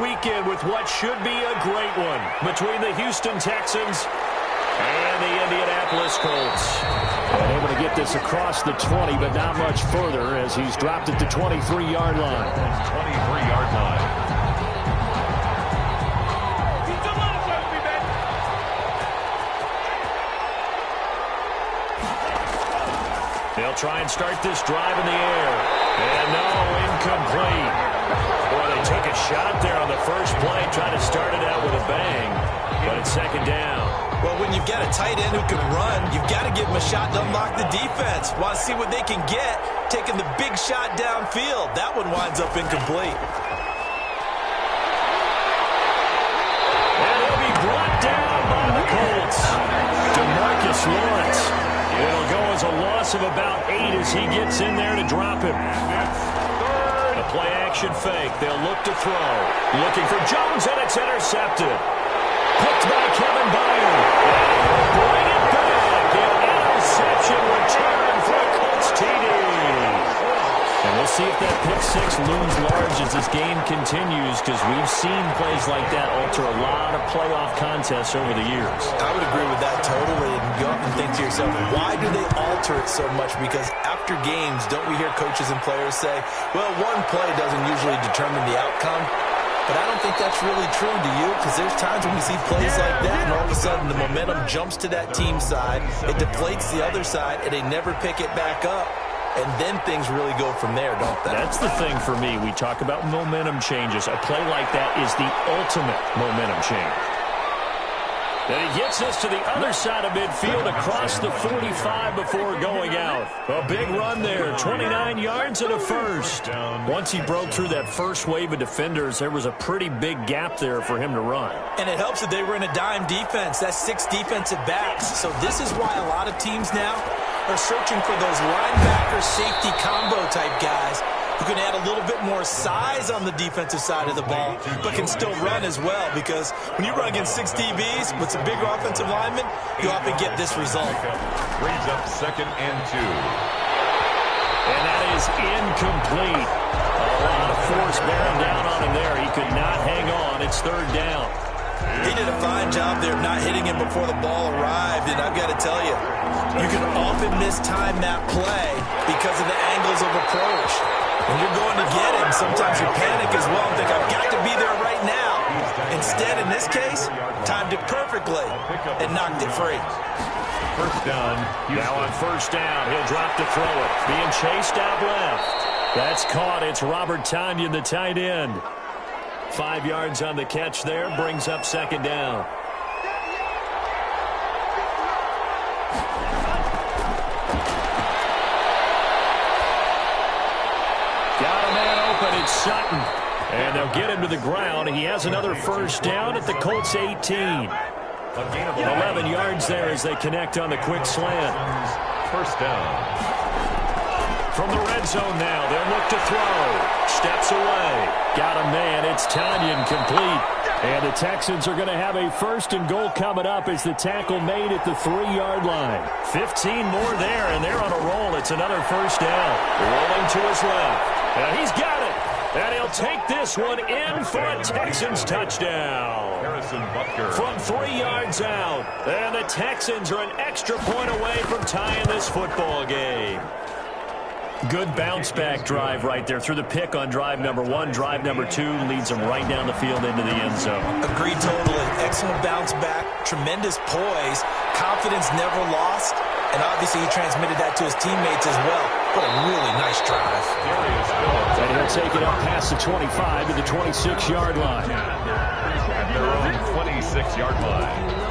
weekend with what should be a great one between the Houston Texans and the Indianapolis Colts. And able to get this across the 20, but not much further as he's dropped at the 23-yard line. 23-yard line. They'll try and start this drive in the air. And no, incomplete. Boy, they took a shot there on the first play, trying to start it out with a bang. But it's second down. Well, when you've got a tight end who can run, you've got to give him a shot to unlock the defense. Want to see what they can get, taking the big shot downfield. That one winds up incomplete. And he'll be brought down by the Colts. DeMarcus Lawrence. It'll go as a loss of about 8 as he gets in there to drop him. The play-action fake. They'll look to throw. Looking for Jones, and it's intercepted. Picked by Kevin Byard. And he'll bring it back. An interception return for a Colts TD. And we'll see if that pick six looms large as this game continues, because we've seen plays like that alter a lot of playoff contests over the years. I would agree with that totally. And you often think to yourself, why do they alter it so much? Because after games, don't we hear coaches and players say, well, one play doesn't usually determine the outcome? But I don't think that's really true, do you? Because there's times when we see plays like that, and all of a sudden the momentum jumps to that team side, it deflates the other side, and they never pick it back up. And then things really go from there, don't they? That's the thing for me. We talk about momentum changes. A play like that is the ultimate momentum change. Then he gets us to the other side of midfield across the 45 before going out. A big run there, 29 yards and a first. Once he broke through that first wave of defenders, there was a pretty big gap there for him to run. And it helps that they were in a dime defense. That's 6 defensive backs. So this is why a lot of teams now are searching for those linebacker safety combo type guys who can add a little bit more size on the defensive side of the ball, but can still run as well, because when you run against 6 DBs with some bigger offensive linemen, you often get this result. Brings up 2nd and 2. And that is incomplete. A lot of force bearing down on him there. He could not hang on. It's 3rd down. He did a fine job there of not hitting him before the ball arrived, and I've got to tell you, you can often mistime that play because of the angles of approach. When you're going to get him, sometimes you panic as well and think, I've got to be there right now. Instead, in this case, timed it perfectly and knocked it free. First down. Now on 1st down, he'll drop to throw it. Being chased out left. That's caught. It's Robert Tonyan, the tight end. 5 yards on the catch there, brings up 2nd down. Got a man open, it's Sutton. And they'll get him to the ground. He has another 1st down at the Colts 18. 11 yards there as they connect on the quick slant. 1st down. From the red zone now, they'll look to throw. Steps away. Got a man. It's Tonyan, complete. And the Texans are going to have a 1st and goal coming up as the tackle made at the 3-yard line. 15 more there, and they're on a roll. It's another 1st down. Rolling to his left. And he's got it. And he'll take this one in for a Texans touchdown. Harrison Butker. From 3 yards out. And the Texans are an extra point away from tying this football game. Good bounce-back drive right there through the pick on drive number 1. Drive number 2 leads them right down the field into the end zone. Agreed totally. Excellent bounce-back, tremendous poise, confidence never lost, and obviously he transmitted that to his teammates as well. What a really nice drive. And he'll take it up past the 25 to the 26-yard line. At their own 26-yard line.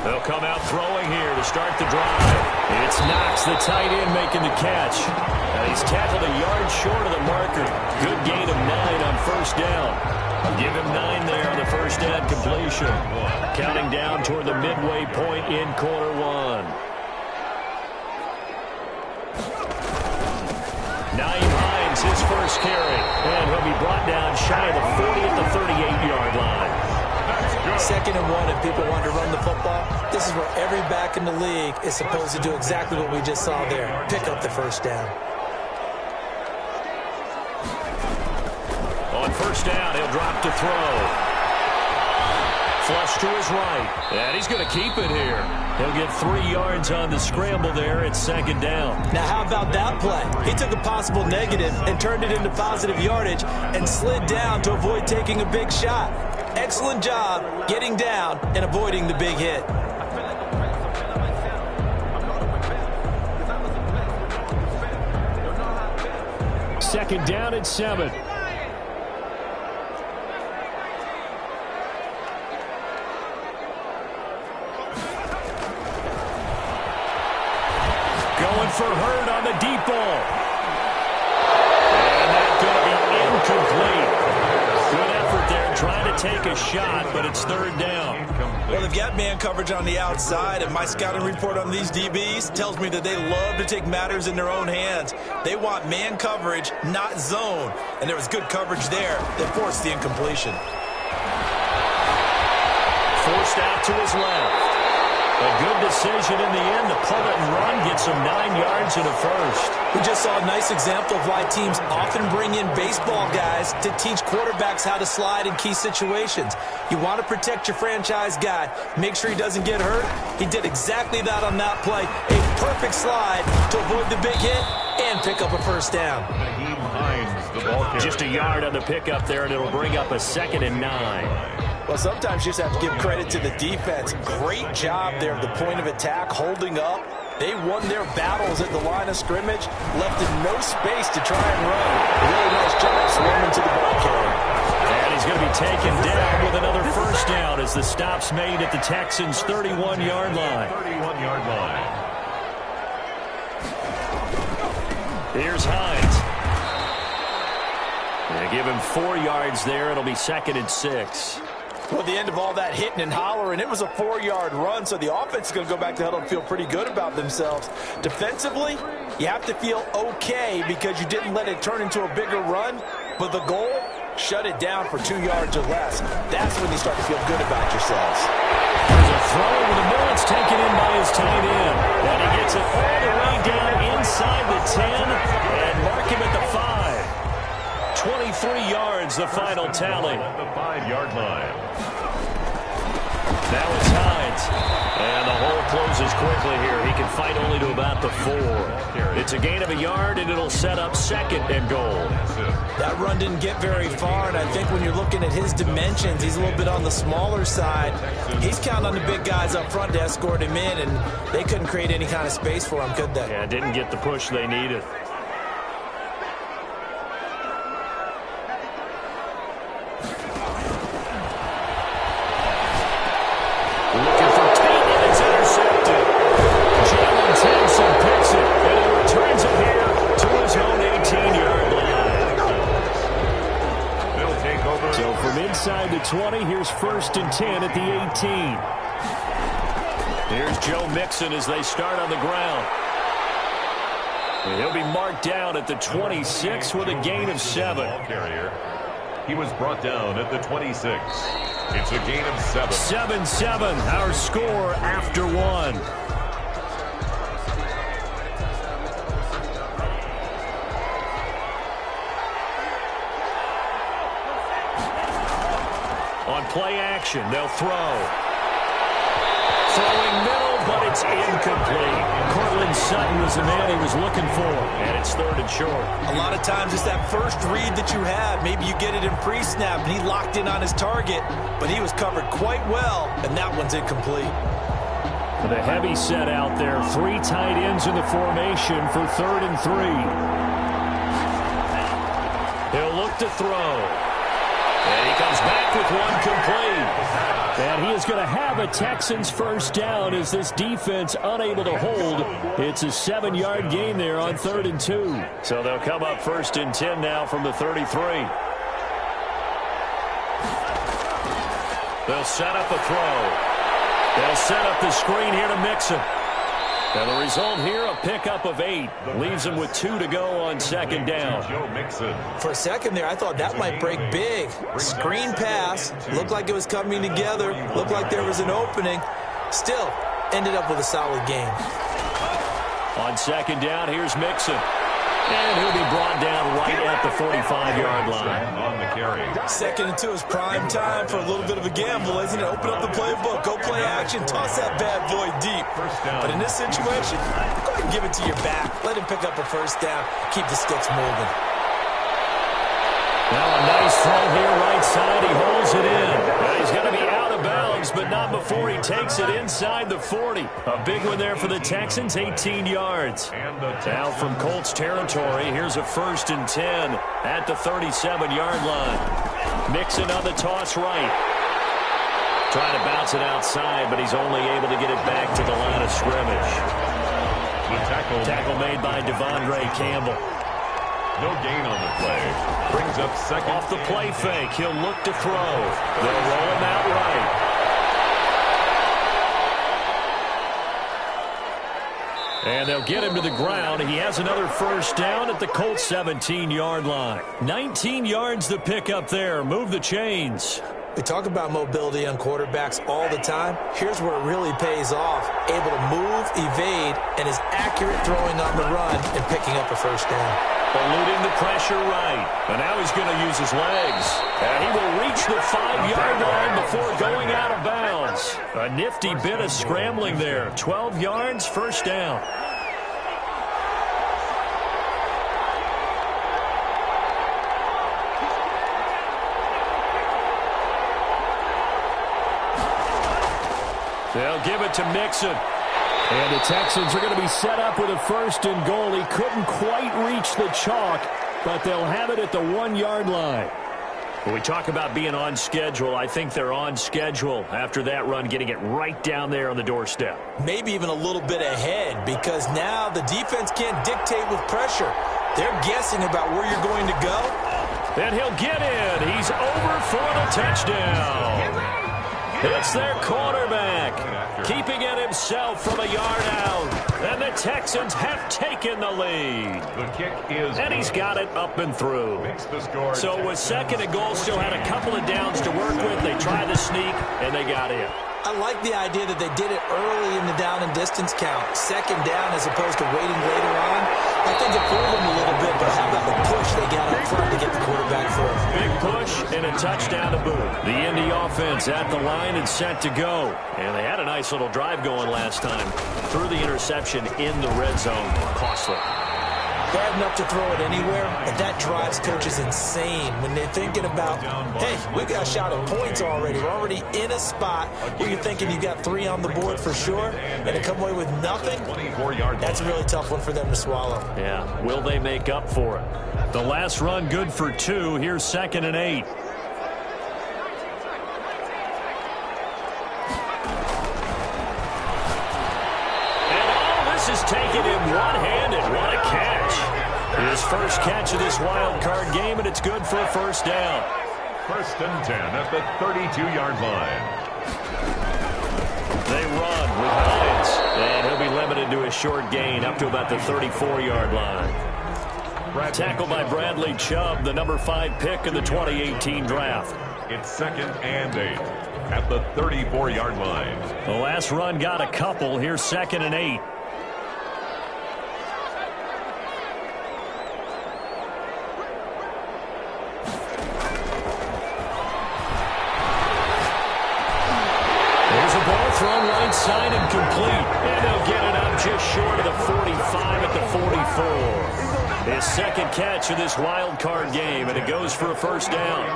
They'll come out throwing here to start the drive. It's Knox, the tight end, making the catch. And he's tackled a yard short of the marker. Good gain of 9 on 1st down. Give him 9 there on the 1st down completion. Counting down toward the midway point in quarter 1. Naeem Hines, his first carry. And he'll be brought down shy of the 40 at the 38-yard line. 2nd and 1, and people want to run the football. This is where every back in the league is supposed to do exactly what we just saw there. Pick up the first down. On first down, he'll drop to throw. Flush to his right. And he's going to keep it here. He'll get 3 yards on the scramble there. It's 2nd down. Now, how about that play? He took a possible negative and turned it into positive yardage and slid down to avoid taking a big shot. Excellent job getting down and avoiding the big hit. Second down and 7. Going for Hurd on the deep ball. And that's going to be incomplete. Good effort there trying to take a shot, but it's 3rd down. Well, they've got man coverage on the outside, and my scouting report on these DBs tells me that they love to take matters in their own hands. They want man coverage, not zone. And there was good coverage there that forced the incompletion. Forced out to his left. A good decision in the end. The pull it and run gets him 9 yards and a first. We just saw a nice example of why teams often bring in baseball guys to teach quarterbacks how to slide in key situations. You want to protect your franchise guy. Make sure he doesn't get hurt. He did exactly that on that play. A perfect slide to avoid the big hit and pick up a first down. Just a yard on the pickup there, and it'll bring up a 2nd and 9. Well, sometimes you just have to give credit to the defense. Great job there at the point of attack, holding up. They won their battles at the line of scrimmage, left in no space to try and run. Really nice job swarming to the ball carrier. And he's going to be taken down with another first down as the stop's made at the Texans' 31-yard line. 31-yard line. Here's Hines. They give him 4 yards there. It'll be 2nd and 6. Well, at the end of all that hitting and hollering, it was a 4-yard run, so the offense is going to go back to huddle and feel pretty good about themselves. Defensively, you have to feel okay because you didn't let it turn into a bigger run, but the goal, shut it down for 2 yards or less. That's when you start to feel good about yourselves. There's a throw with the ball. It's taken in by his tight end. And he gets it all the way down inside the 10 and mark him at the 5. 23 yards, the final tally. At the 5-yard line. Now it's Hines. And the hole closes quickly here. He can fight only to about the 4. It's a gain of a yard, and it'll set up 2nd and goal. That run didn't get very far, and I think when you're looking at his dimensions, he's a little bit on the smaller side. He's counting on the big guys up front to escort him in, and they couldn't create any kind of space for him, could they? Yeah, didn't get the push they needed. Inside the 20, here's 1st and 10 at the 18. Here's Joe Mixon as they start on the ground. And he'll be marked down at the 26 with a gain of 7. Carrier. He was brought down at the 26. It's a gain of 7. 7-7, our score after 1. On play action, they'll throw. Throwing middle, but it's incomplete. Cortland Sutton was the man he was looking for, and it's 3rd and short. A lot of times it's that first read that you have. Maybe you get it in pre-snap, and he locked in on his target, but he was covered quite well, and that one's incomplete. The heavy set out there. 3 tight ends in the formation for 3rd and 3. He'll look to throw. And he comes back with one complete. And he is going to have a Texans first down as this defense unable to hold. It's a 7-yard gain there on 3rd and 2. So they'll come up 1st and 10 now from the 33. They'll set up a throw. They'll set up the screen here to Mixon. And the result here, a pickup of 8. Leaves him with 2 to go on second down. For a second there, I thought that might break big. Screen pass. Looked like it was coming together. Looked like there was an opening. Still, ended up with a solid game. On second down, here's Mixon. And he'll be brought down right at the 45-yard line. On the carry. 2nd and 2 is prime time for a little bit of a gamble, isn't it? Open up the playbook, go play action, toss that bad boy deep. But in this situation, go ahead and give it to your back. Let him pick up a first down. Keep the sticks moving. Now a nice throw here right side. He holds it in. Now he's going to be out of bounds, but not before he takes it inside the 40. A big one there for the Texans, 18 yards. Now from Colts territory, here's a 1st and 10 at the 37-yard line. Mixon on the toss right. Trying to bounce it outside, but he's only able to get it back to the line of scrimmage. The tackle made by Devondre Campbell. No gain on the play. Brings up second. Off the play fake, he'll look to throw. They'll roll him out right. And they'll get him to the ground. He has another first down at the Colts 17-yard line. 19 yards to pick up there. Move the chains. We talk about mobility on quarterbacks all the time. Here's where it really pays off. Able to move, evade, and is accurate throwing on the run and picking up a first down. Eluding the pressure right. And now he's going to use his legs. And he will reach the 5-yard line before going out of bounds. A nifty bit of scrambling there. 12 yards, first down. They'll give it to Mixon. And the Texans are going to be set up with a 1st and goal. He couldn't quite reach the chalk, but they'll have it at the 1-yard line. When we talk about being on schedule, I think they're on schedule after that run, getting it right down there on the doorstep. Maybe even a little bit ahead, because now the defense can't dictate with pressure. They're guessing about where you're going to go. And he'll get in. He's over for the touchdown. It's their quarterback, keeping it himself from a yard out. And the Texans have taken the lead. The kick is and he's got it up and through. So with 2nd and goal, still had a couple of downs to work with. They tried to sneak, and they got in. I like the idea that they did it early in the down and distance count. 2nd down as opposed to waiting later on. I think it fooled them a little bit, but how about the push they got up front to get the quarterback through? Big push and a touchdown to boot. The Indy offense at the line and set to go. And they had a nice little drive going last time. Threw the interception in the red zone. Costly. Bad enough to throw it anywhere, but that drives coaches insane when they're thinking about, hey, we got a shot at points already. We're already in a spot where you're thinking you got 3 on the board for sure, and to come away with nothing, that's a really tough one for them to swallow. Yeah, will they make up for it? The last run good for 2. Here's 2nd and 8. Is taken in one-handed. What a catch. His first catch of this wild card game, and it's good for a first down. 1st and 10 at the 32-yard line. They run with Hines, and he'll be limited to a short gain up to about the 34-yard line. Tackled by Bradley Chubb, the number 5 pick in the 2018 draft. It's 2nd and 8 at the 34-yard line. The last run got a couple. Here's 2nd and 8. Thrown right side and complete. And they'll get it up just short of the 45 at the 44. His 2nd catch of this wild card game, and it goes for a first down.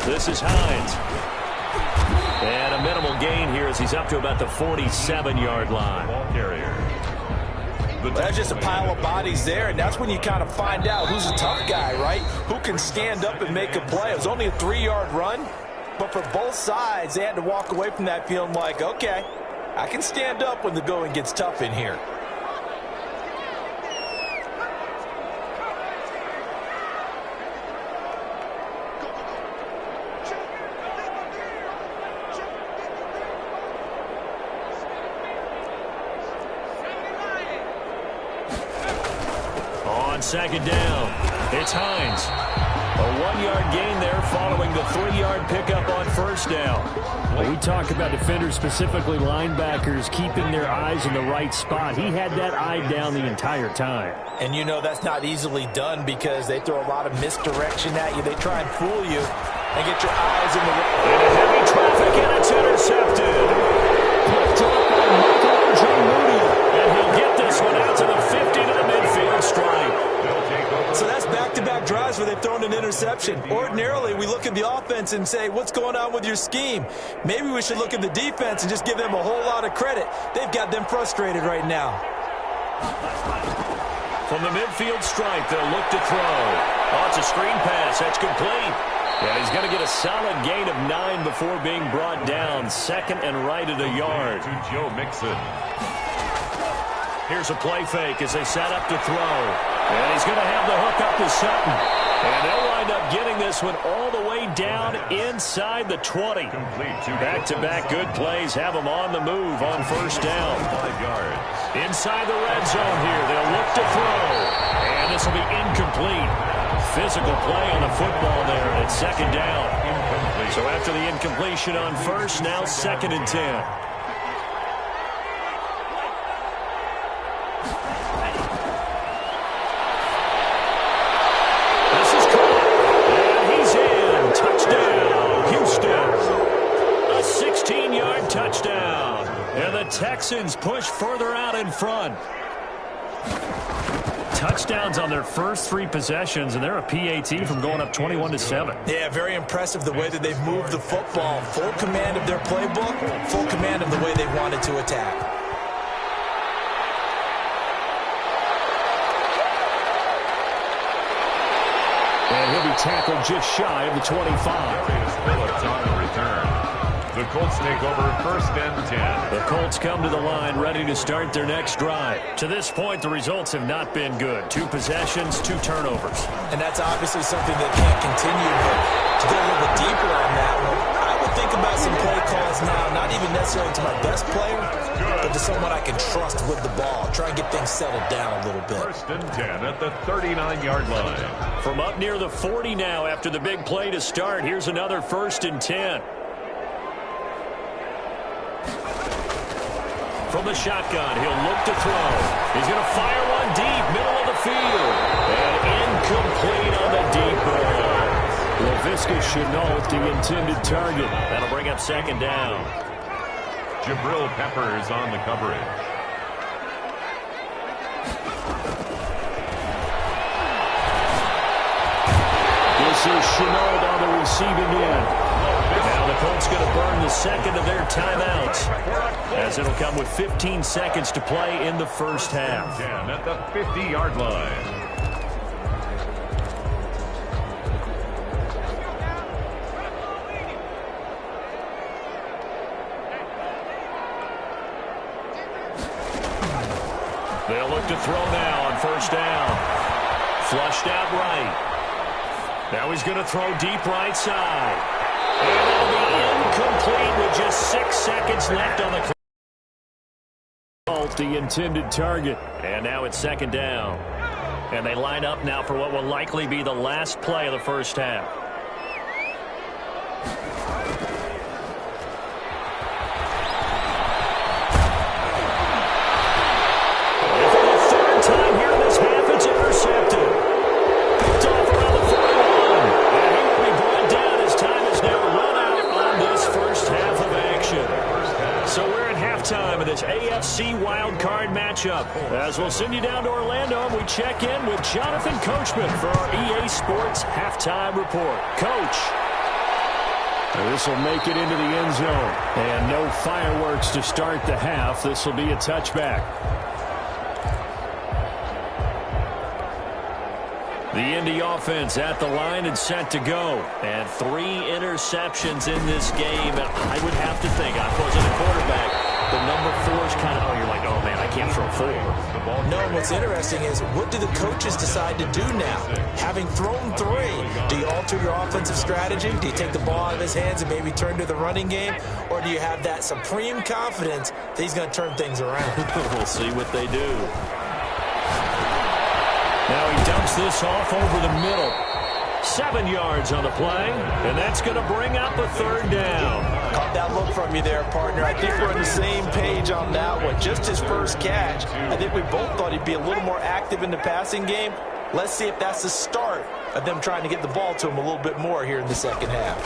This is Hines. And a minimal gain here as he's up to about the 47-yard line. Well, that's just a pile of bodies there, and that's when you kind of find out who's a tough guy, right? Who can stand up and make a play. It was only a 3-yard run. But for both sides, they had to walk away from that feeling like, okay, I can stand up when the going gets tough in here. on second down. It's Hines. A 1-yard gain there following the 3-yard pickup on first down. Well, we talk about defenders, specifically linebackers, keeping their eyes in the right spot. He had that eye down the entire time. And you know that's not easily done because they throw a lot of misdirection at you. They try and fool you and get your eyes in the right. Into heavy traffic, and it's intercepted. Picked up by Michael Moody. And he'll get this one out to the 50 to the midfield stripe. So that's back-to-back drives where they've thrown an interception. Ordinarily, we look at the offense and say, what's going on with your scheme? Maybe we should look at the defense and just give them a whole lot of credit. They've got them frustrated right now. From the midfield stripe, they'll look to throw. Oh, it's a screen pass. That's complete. And he's going to get a solid gain of 9 before being brought down. Second and right at a yard. To Joe Mixon. Here's a play fake as they set up to throw. And he's going to have the hook up to Sutton. And they'll wind up getting this one all the way down inside the 20. Back-to-back good plays have them on the move on first down. 5 yards. Inside the red zone here, they'll look to throw. And this will be incomplete. Physical play on the football there, and it's second down. Incomplete. So after the incompletion on first, now second and 10. Touchdown. And the Texans push further out in front. Touchdowns on their first 3 possessions, and they're a PAT from going up 21-7. Yeah, very impressive the way that they've moved the football. Full command of their playbook, full command of the way they wanted to attack. And he'll be tackled just shy of the 25. Phillips on the return. The Colts take over first and 10. The Colts come to the line ready to start their next drive. To this point, the results have not been good. 2 possessions, 2 turnovers. And that's obviously something that can't continue. But to go a little bit deeper on that one, I would think about some play calls now, not even necessarily to my best player, but to someone I can trust with the ball. Try and get things settled down a little bit. First and 10 at the 39-yard line. From up near the 40 now after the big play to start, here's another first and 10. From the shotgun, he'll look to throw. He's going to fire one deep, middle of the field. And incomplete on the deep ball. Laviska Shenault, the intended target. That'll bring up second down. Jabril Peppers on the coverage. This is Shenault on the receiving end. Now the Colts going to burn the second of their timeouts, as it'll come with 15 seconds to play in the first half. 10 at the 50-yard line. They'll look to throw now on first down. Flushed out right. Now he's going to throw deep right side. And it'll be incomplete with just 6 seconds left on the clock. The intended target. And now it's second down. And they line up now for what will likely be the last play of the first half. And for the 3rd time here in this half, it's intercepted. Picked off around the 41. And he will be brought down as time is now run out on this first half of action. So we're at halftime of this AFC wildcard matchup. As we'll send you down to Orlando, and we check in with Jonathan Coachman for our EA Sports Halftime Report. Coach. This will make it into the end zone. And no fireworks to start the half. This will be a touchback. The Indy offense at the line and set to go. And 3 interceptions in this game. And I would have to think, I wasn't a quarterback, the number 4 is kind of, oh, you're like, oh, man, I can't throw 4. No, what's interesting is what do the coaches decide to do now? Having thrown 3, do you alter your offensive strategy? Do you take the ball out of his hands and maybe turn to the running game? Or do you have that supreme confidence that he's going to turn things around? We'll see what they do. Now he Fires this off over the middle. 7 yards on the play, and that's going to bring up a third down. Caught that look from you there, partner. I think we're on the same page on that one. Just his first catch. I think we both thought he'd be a little more active in the passing game. Let's see if that's the start of them trying to get the ball to him a little bit more here in the second half.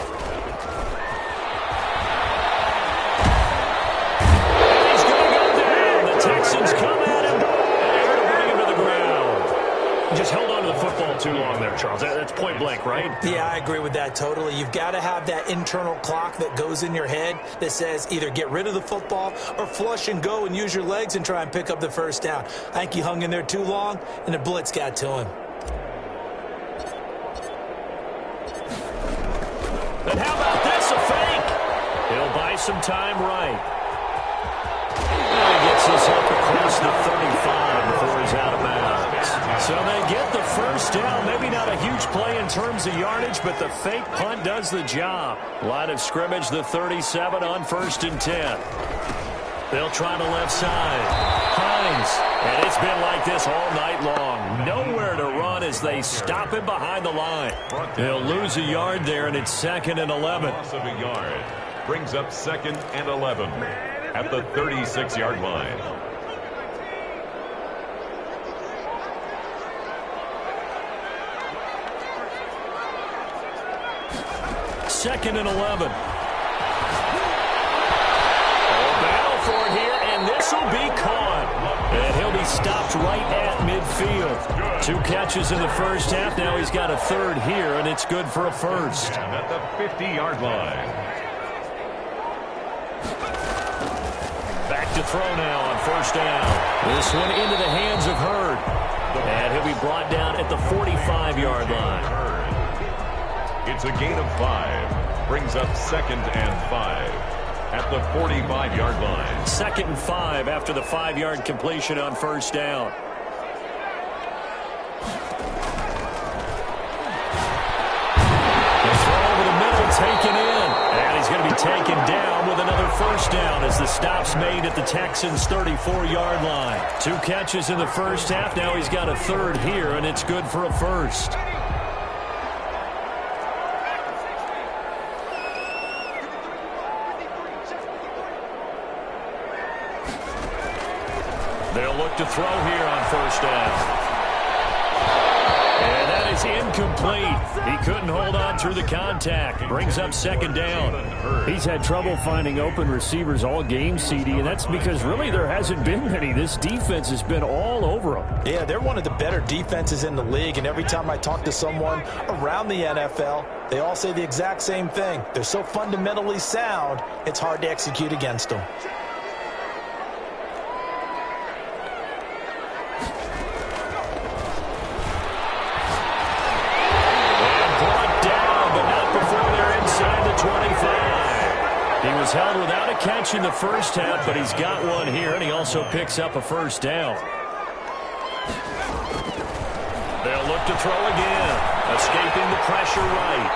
He's going to go down. The Texans come at him, and they're going to bring him to the ground. Just held on to the football too long there, Charles. That's point blank, right? Yeah, I agree with that totally. You've got to have that internal clock that goes in your head that says either get rid of the football or flush and go and use your legs and try and pick up the first down. I think he hung in there too long, and the blitz got to him. And how about this, a fake? He'll buy some time right. And he gets this up across the 35 before he's out of bounds. So they get the first down. Maybe not a huge play in terms of yardage, but the fake punt does the job. Line of scrimmage, the 37 on 1st and 10. They'll try the left side. Hines. And it's been like this all night long. Nowhere to run as they stop him behind the line. They'll lose a yard there, and it's 2nd and 11. Loss of a yard brings up 2nd and 11 at the 36-yard line. Second and 11. Battle for it here, and this will be caught. And he'll be stopped right at midfield. 2 catches in the first half. Now he's got a third here, and it's good for a first. And at the 50-yard line. Back to throw now on 1st down. This one into the hands of Hurd. And he'll be brought down at the 45-yard line. It's a gain of 5. Brings up 2nd and 5 at the 45-yard line. 2nd and 5 after the 5-yard completion on 1st down. The throw over the middle taken in. And he's going to be taken down with another first down as the stop's made at the Texans' 34-yard line. 2 catches in the first half. Now he's got a third here, and it's good for a first. They'll look to throw here on 1st down. And that is incomplete. He couldn't hold on through the contact. Brings up 2nd down. He's had trouble finding open receivers all game, CD, and that's because really there hasn't been many. This defense has been all over him. Yeah, they're one of the better defenses in the league, and every time I talk to someone around the NFL, they all say the exact same thing. They're so fundamentally sound, it's hard to execute against them. He was held without a catch in the first half, but he's got one here, and he also picks up a first down. They'll look to throw again, escaping the pressure right.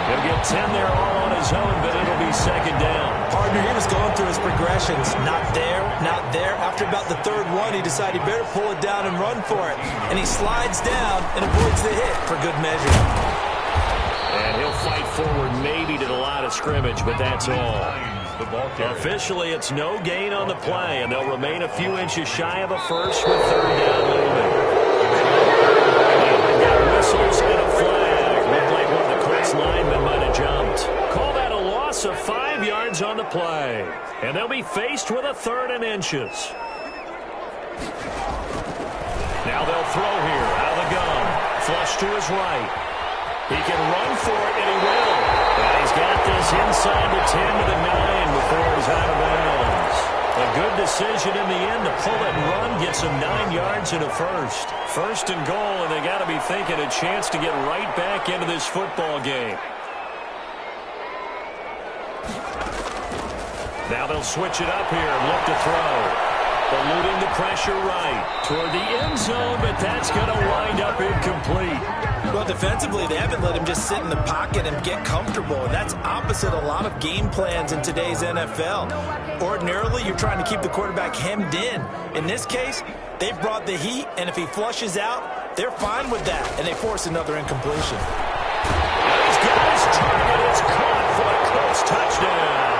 He'll get 10 there all on his own, but it'll be 2nd down. Partner, he was going through his progressions. Not there, not there. After about the 3rd one, he decided he better pull it down and run for it. And he slides down and avoids the hit for good measure. And he'll fight forward maybe to the line of scrimmage, but that's all. Officially, it's no gain on the play, and they'll remain a few inches shy of a first with 3rd down looming. And we've got whistles and a flag. Looked like one of the Colts linemen might have jumped. Call that a loss of 5 yards on the play. And they'll be faced with a 3rd and inches. Now they'll throw here out of the gun. Flush to his right. He can run for it, and he will. And he's got this inside the 10 to the 9 before he's out of bounds. A good decision in the end to pull it and run, gets him 9 yards and a first. 1st and goal, and they got to be thinking a chance to get right back into this football game. Now they'll switch it up here and look to throw. Eluding the pressure right toward the end zone, but that's going to wind up incomplete. Well, defensively, they haven't let him just sit in the pocket and get comfortable, and that's opposite a lot of game plans in today's NFL. Ordinarily, you're trying to keep the quarterback hemmed in. In this case, they've brought the heat, and if he flushes out, They're fine with that, and they force another incompletion. He's got his target. It's caught for the Colts touchdown.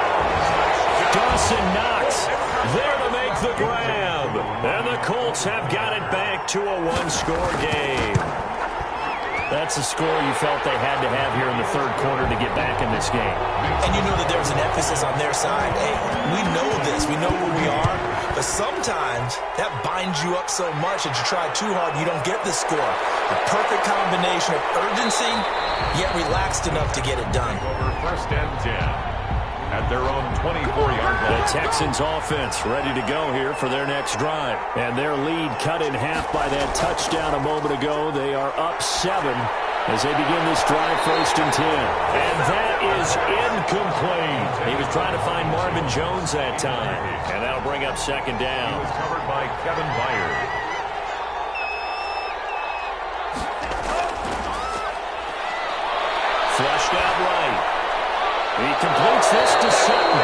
Dawson Knox there to make the grab. And the Colts have got it back to a one-score game. That's a score you felt they had to have here in the third quarter to get back in this game. And you know that there's an emphasis on their side. Hey, we know this. We know where we are. But sometimes that binds you up so much that you try too hard and you don't get the score. A perfect combination of urgency, yet relaxed enough to get it done. Over first and 10 at their own 24-yard line. The Texans offense ready to go here for their next drive. And their lead cut in half by that touchdown a moment ago. They are up 7 as they begin this drive, first and 10. And that is incomplete. He was trying to find Marvin Jones that time. And that'll bring up second down. He was covered by Kevin Byard. Flushed out right. He completes this to Sutton.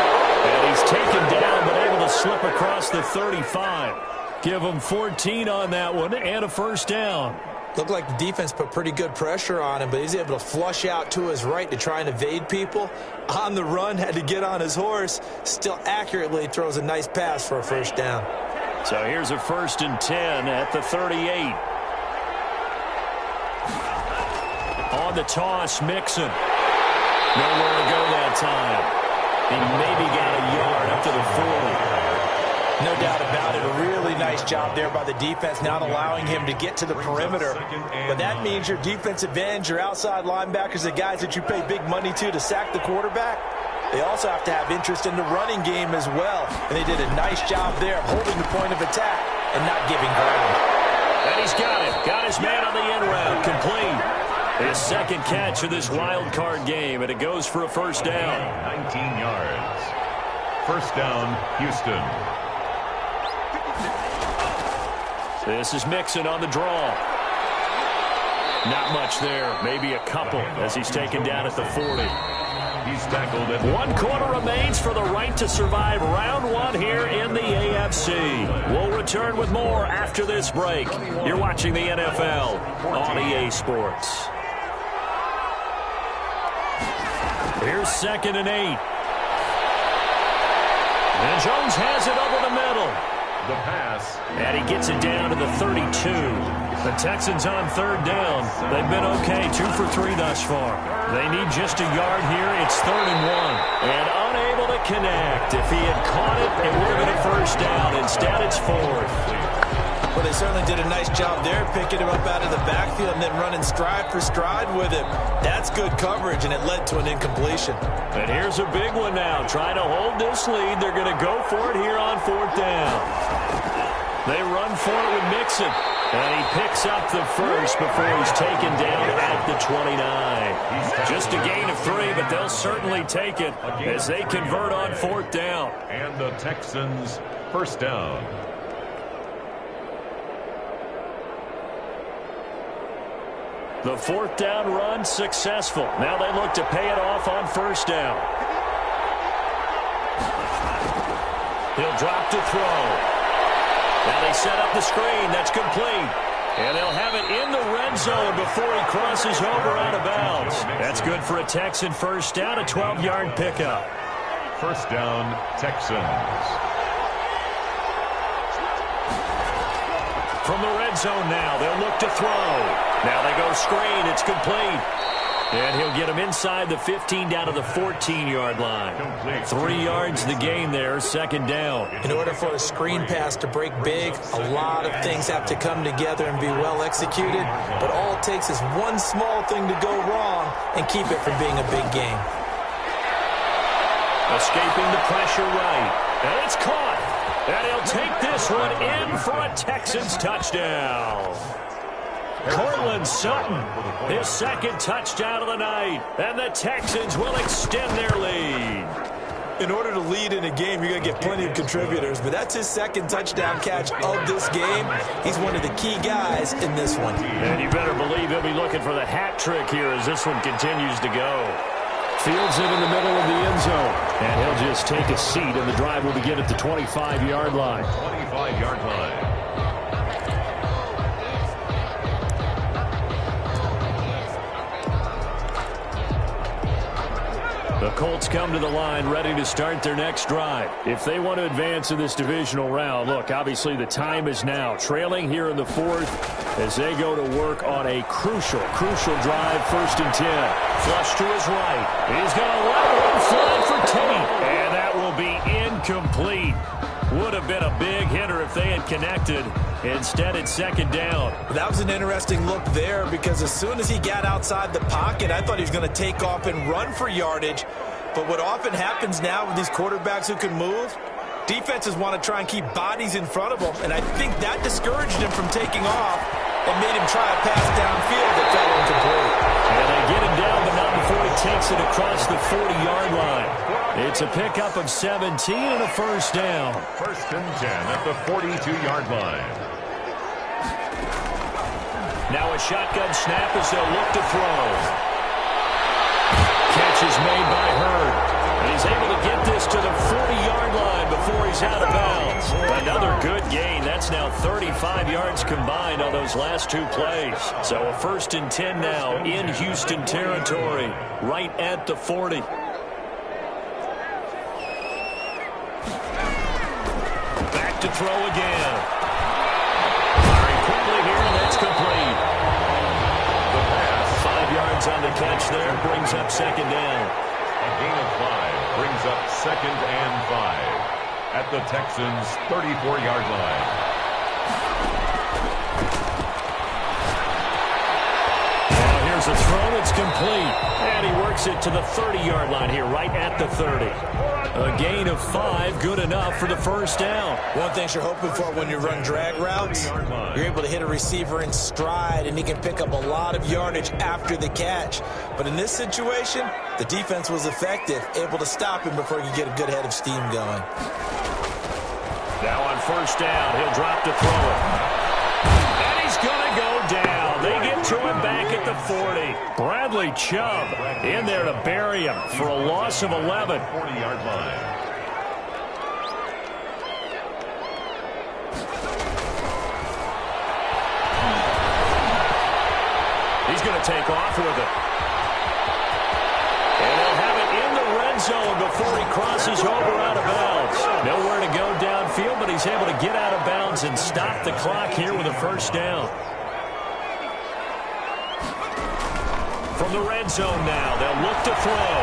And he's taken down but able to slip across the 35. Give him 14 on that one and a first down. Looked like the defense put pretty good pressure on him, but he's able to flush out to his right to try and evade people. On the run, had to get on his horse. Still accurately throws a nice pass for a first down. So here's a first and 10 at the 38. On the toss, Mixon. Nowhere to go that time. He maybe got a yard up to the 40. No doubt about it. A really nice job there by the defense, not allowing him to get to the perimeter. But that means your defensive ends, your outside linebackers, the guys that you pay big money to sack the quarterback, they also have to have interest in the running game as well. And they did a nice job there of holding the point of attack and not giving ground. And he's got it. Got his man on the end route. Complete. His second catch of this wild card game, and it goes for a first down. 19 yards. First down, Houston. This is Mixon on the draw. Not much there. Maybe a couple as he's taken down at the 40. He's tackled at 1 quarter remains for the right to survive round 1 here in the AFC. We'll return with more after this break. You're watching the NFL on EA Sports. Here's second and 8. And Jones has it over the middle. the pass. And he gets it down to the 32. The Texans on third down. They've been okay, 2 for 3 thus far. They need just a yard here. It's 3rd and 1. And unable to connect. If he had caught it, it would have been a first down. Instead, it's 4th. Well, they certainly did a nice job there, picking him up out of the backfield and then running stride for stride with him. That's good coverage, and it led to an incompletion. And here's a big one now. Trying to hold this lead. They're going to go for it here on 4th down. They run for it with Mixon. And he picks up the first before he's taken down at the 29. Just a gain of 3, but they'll certainly take it as they convert on 4th down. And the Texans first down. The 4th down run successful. Now they look to pay it off on 1st down. He'll drop to throw. Now they set up the screen. That's complete. And they'll have it in the red zone before he crosses over out of bounds. That's good for a Texan first down, a 12-yard pickup. First down, Texans. From the red zone now, they'll look to throw. Now they go screen. It's complete. And he'll get him inside the 15 down to the 14-yard line. 3 yards the gain there, 2nd down. In order for a screen pass to break big, a lot of things have to come together and be well executed. But all it takes is one small thing to go wrong and keep it from being a big game. Escaping the pressure right. And it's caught. And he'll take this one in for a Texans touchdown. Cortland Sutton, his 2nd touchdown of the night. And the Texans will extend their lead. In order to lead in a game, you're going to get plenty of contributors. But that's his 2nd touchdown catch of this game. He's one of the key guys in this one. And you better believe he'll be looking for the hat trick here as this one continues to go. Fields it in the middle of the end zone. And he'll just take a seat, and the drive will begin at the 25-yard line. 25-yard line. The Colts come to the line ready to start their next drive. If they want to advance in this divisional round, look, obviously the time is now. Trailing here in the fourth as they go to work on a crucial drive, 1st and 10. Flush to his right. He's going to let one fly for Teddy. And that will be incomplete. Would have been a big hitter if they had connected. Instead, it's 2nd down. That was an interesting look there because as soon as he got outside the pocket, I thought he was going to take off and run for yardage. But what often happens now with these quarterbacks who can move, defenses want to try and keep bodies in front of them. And I think that discouraged him from taking off and made him try a pass downfield that fell incomplete. And they get him down, but not before he takes it across the 40-yard line. It's a pickup of 17 and a 1st down. 1st and 10 at the 42-yard line. Now a shotgun snap as they'll look to throw. Catch is made by Hurd. And he's able to get this to the 40-yard line before he's out of bounds. Another good gain. That's now 35 yards combined on those last 2 plays. So a 1st and 10 now in Houston territory, right at the 40. Back to throw again. Firing quickly here, and that's complete. The pass. 5 yards on the catch there, brings up 2nd down. A gain of 5 brings up 2nd and 5 at the Texans' 34-yard line. Now here's a throw that's complete. And he works it to the 30-yard line here, right at the 30. A gain of 5, good enough for the 1st down. One thing you're hoping for when you run drag routes, you're able to hit a receiver in stride, and he can pick up a lot of yardage after the catch. But in this situation, the defense was effective, able to stop him before he could get a good head of steam going. Now on 1st down, he'll drop to throw it. And he's going to go down. They get to him back at the 40. Bradley Chubb in there to bury him for a loss of 11. 40-yard line. He's going to take off with it. And they'll have it in the red zone before he crosses over out of bounds. Nowhere to go downfield, but he's able to get out of bounds and stop the clock here with a 1st down. From the red zone now, they'll look to throw.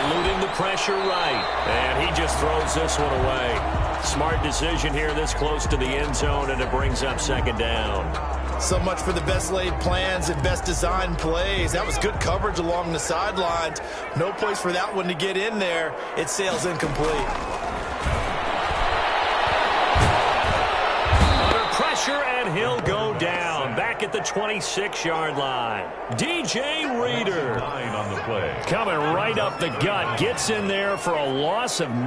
Eluding the pressure right. And he just throws this one away. Smart decision here this close to the end zone, and it brings up 2nd down. So much for the best laid plans and best designed plays. That was good coverage along the sidelines. No place for that one to get in there. It sails incomplete. Under pressure, and he'll go down. Back at the 26-yard line. DJ Reader. 9 on the play. Coming right up the gut. Gets in there for a loss of 9.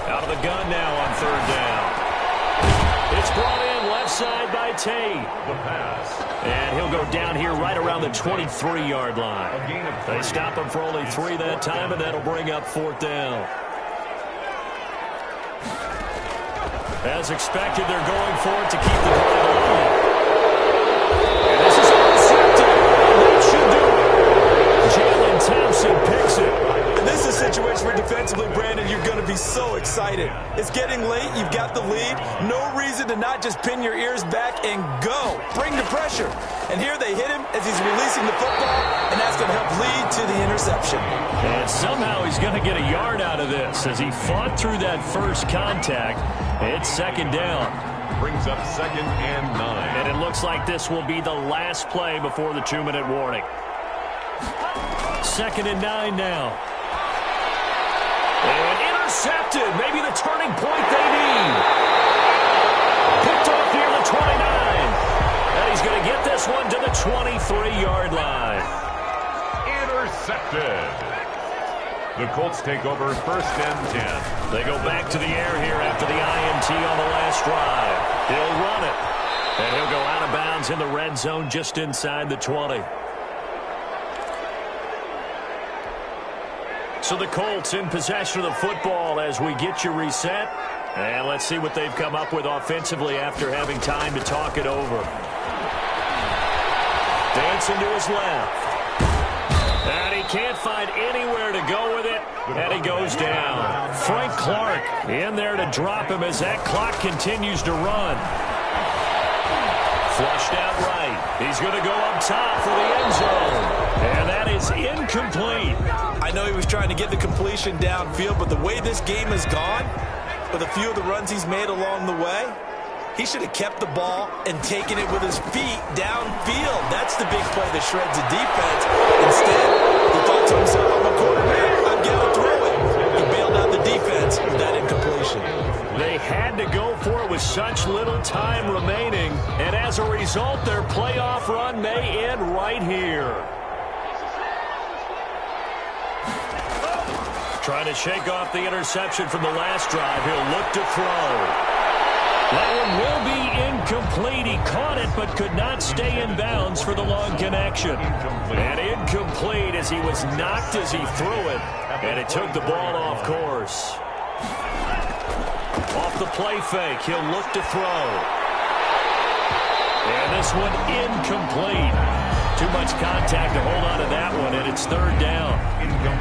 Out of the gun now on 3rd down. It's brought in left side by Tate. The pass. And he'll go down here right around the 23-yard line. A gain of 3. They stop him for only 3 that time, and that'll bring up 4th down. As expected, they're going for it to keep the drive alive. And this is intercepted. That should do it. Jalen Thompson picks it. And this is a situation where defensively, Brandon, you're going to be so excited. It's getting late. You've got the lead. No reason to not just pin your ears back and go. Bring the pressure. And here they hit him as he's releasing the football, and that's going to help lead to the interception. And somehow he's going to get a yard out of this as he fought through that first contact. It's 2nd down. Brings up 2nd and 9. And it looks like this will be the last play before the 2-minute warning. 2nd and 9 now. And intercepted. Maybe the turning point they need. Picked off near the 29. And he's going to get this one to the 23-yard line. Intercepted. The Colts take over 1st and 10. They go back to the air here after the INT on the last drive. He'll run it. And he'll go out of bounds in the red zone just inside the 20. So the Colts in possession of the football as we get you reset. And let's see what they've come up with offensively after having time to talk it over. Dancing to his left. And he can't find anywhere to go with it, and he goes down. Frank Clark in there to drop him as that clock continues to run. Flushed out right. He's going to go up top for the end zone. And that is incomplete. I know he was trying to get the completion downfield, but the way this game has gone, with a few of the runs he's made along the way, he should have kept the ball and taken it with his feet downfield. That's the big play that shreds the defense. Instead, he thought to himself, I'm a quarterback, I'm going to throw it. He bailed out the defense with that incompletion. They had to go for it with such little time remaining, and as a result, their playoff run may end right here. Trying to shake off the interception from the last drive. He'll look to throw. That one will be incomplete. He caught it but could not stay in bounds for the long connection. And incomplete as he was knocked as he threw it. And it took the ball off course. Off the play fake, he'll look to throw. And this one incomplete. Too much contact to hold on to that one, and it's third down.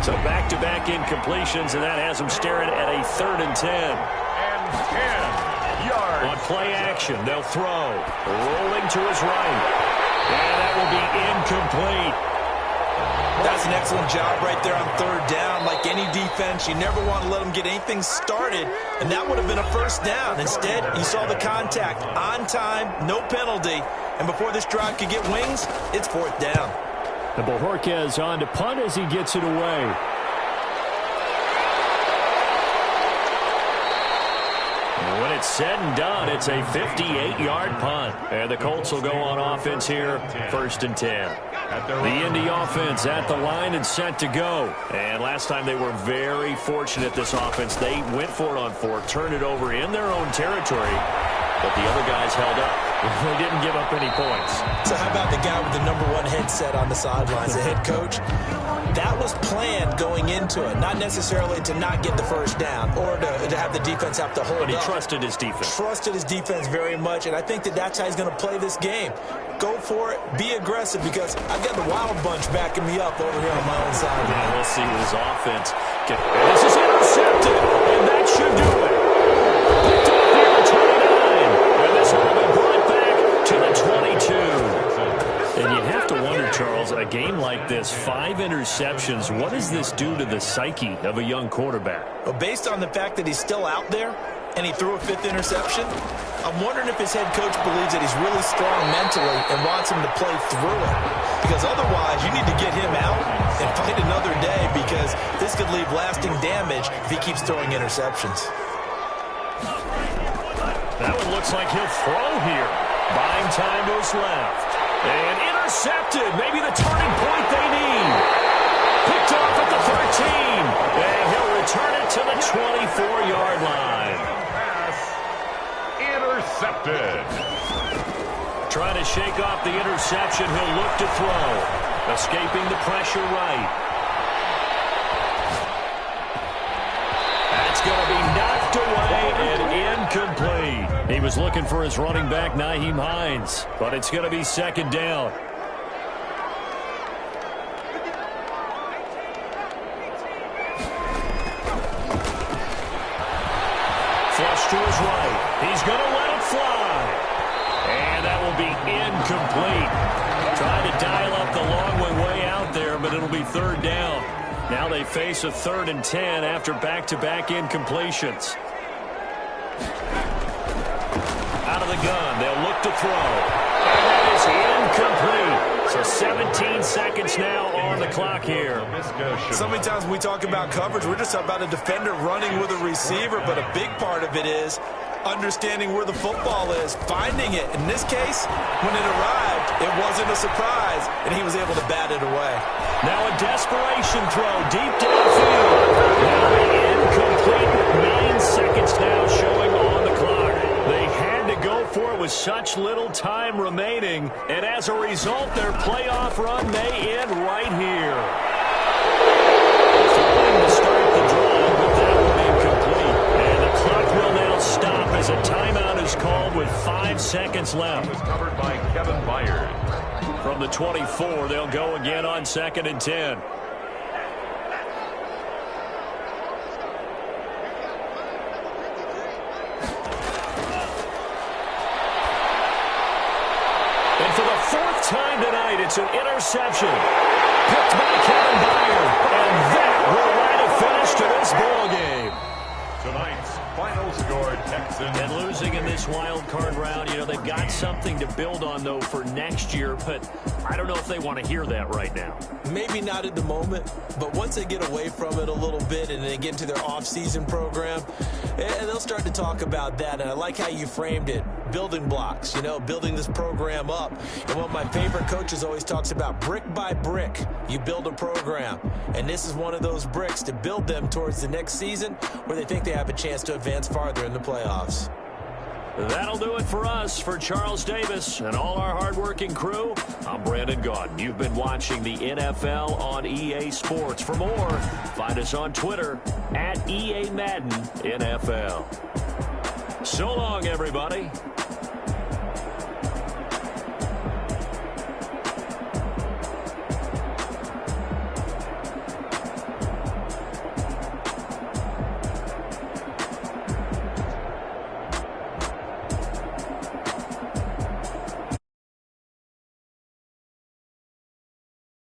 So back-to-back incompletions, and that has him staring at a 3rd and 10. And 10 yards. On play action, they'll throw. Rolling to his right. And that will be incomplete. That's an excellent job right there on 3rd down. Like any defense, you never want to let them get anything started, and that would have been a 1st down. Instead, you saw the contact on time, no penalty, and before this drive could get wings, it's 4th down. And Bojorquez on to punt as he gets it away. When it's said and done, it's a 58-yard punt. And the Colts will go on offense here, 1st and 10. The Indy offense at the line and set to go. And last time they were very fortunate, this offense. They went for it on 4, turned it over in their own territory, but the other guys held up. They didn't give up any points. So how about the guy with the #1 headset on the sidelines, the head coach? That was planned going into it, not necessarily to not get the 1st down or to have the defense have to hold up. But he trusted his defense. Trusted his defense very much, and I think that's how he's going to play this game. Go for it, be aggressive, because I've got the wild bunch backing me up over here on my own side. Yeah, we'll see what his offense can. And this is intercepted, and that should do it. Picked up here at 29, and this will be brought back to the 22. And you have to wonder, Charles, a game like this, 5 interceptions, what does this do to the psyche of a young quarterback? Well, based on the fact that he's still out there and he threw a 5th interception, I'm wondering if his head coach believes that he's really strong mentally and wants him to play through it. Because otherwise, you need to get him out and fight another day, because this could leave lasting damage if he keeps throwing interceptions. That one looks like he'll throw here. Buying time to his left. And intercepted. Maybe the turning point they need. Picked off at the 13. And he'll return it to the 24-yard line. Pass intercepted. Trying to shake off the interception. He'll look to throw. Escaping the pressure right. That's going to be knocked away and incomplete. He was looking for his running back, Nyheim Hines, but it's going to be 2nd down. Flush to his right. He's going to let it fly. And that will be incomplete. Trying to dial up the long way out there, but it'll be 3rd down. Now they face a 3rd and 10 after back-to-back incompletions. Out of the gun, they'll look to throw. And that is incomplete. So 17 seconds now on the clock here. So many times when we talk about coverage, we're just about a defender running with a receiver, but a big part of it is understanding where the football is, finding it. In this case, when it arrived, it wasn't a surprise, and he was able to bat it away. Now a desperation throw deep downfield. Now incomplete with 9 seconds now showing on the clock. They had to go for it with such little time remaining, and as a result, their playoff run may end right here. Throwing to start the drive, but that one incomplete. And the clock will now as a timeout is called with 5 seconds left. It was covered by Kevin Byard. From the 24, they'll go again on 2nd and 10. And for the 4th time tonight, it's an interception. Picked by Kevin Byard. And that will write a finish to this ball game. Tonight's final score, Texans. And losing in this wild card round, you know, they've got something to build on, though, for next year. But I don't know if they want to hear that right now. Maybe not at the moment, but once they get away from it a little bit and they get into their off-season program, and they'll start to talk about that. And I like how you framed it. Building blocks, you know, building this program up. And one of my favorite coaches always talks about brick by brick, you build a program. And this is one of those bricks to build them towards the next season where they think they have a chance to advance farther in the playoffs. That'll do it for us. For Charles Davis and all our hardworking crew, I'm Brandon Gaudin. You've been watching the NFL on EA Sports. For more, find us on Twitter @EA Madden NFL. So long, everybody.